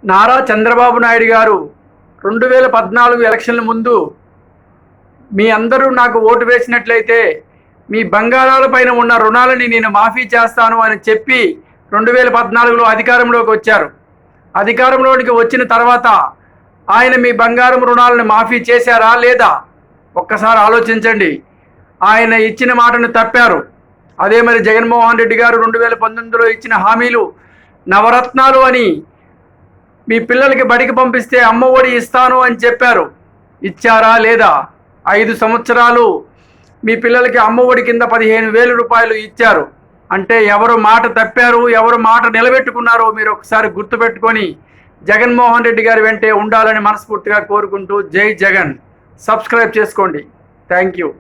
నారా చంద్రబాబు నాయుడు గారు 2014 ఎలక్షన్ల ముందు మీ అందరూ నాకు ఓటు వేసినట్లయితే మీ బంగారాల పైన ఉన్న రుణాలని నేను మాఫీ చేస్తాను అని చెప్పి 2014లో అధికారంలోకి వచ్చారు. అధికారంలోకి వచ్చిన తర్వాత ఆయన మీ బంగారం రుణాలను మాఫీ చేశారా లేదా? ఒక్కసారి ఆలోచించండి. ఆయన ఇచ్చిన మాటను తప్పారు. అదే మరి జగన్మోహన్ రెడ్డి గారు 2019లో ఇచ్చిన హామీలు నవరత్నాలు అని మీ పిల్లలకి బడికి పంపిస్తే అమ్మ ఒడి ఇస్తాను అని చెప్పారు. ఇచ్చారా లేదా? 5 సంవత్సరాలు మీ పిల్లలకి అమ్మ ఒడి కింద 15,000 రూపాయలు ఇచ్చారు. అంటే ఎవరు మాట తప్పారు, ఎవరు మాట నిలబెట్టుకున్నారో మీరు ఒకసారి గుర్తుపెట్టుకొని జగన్మోహన్ రెడ్డి గారి వెంటే ఉండాలని మనస్ఫూర్తిగా కోరుకుంటూ జై జగన్. సబ్స్క్రైబ్ చేసుకోండి. Thank you.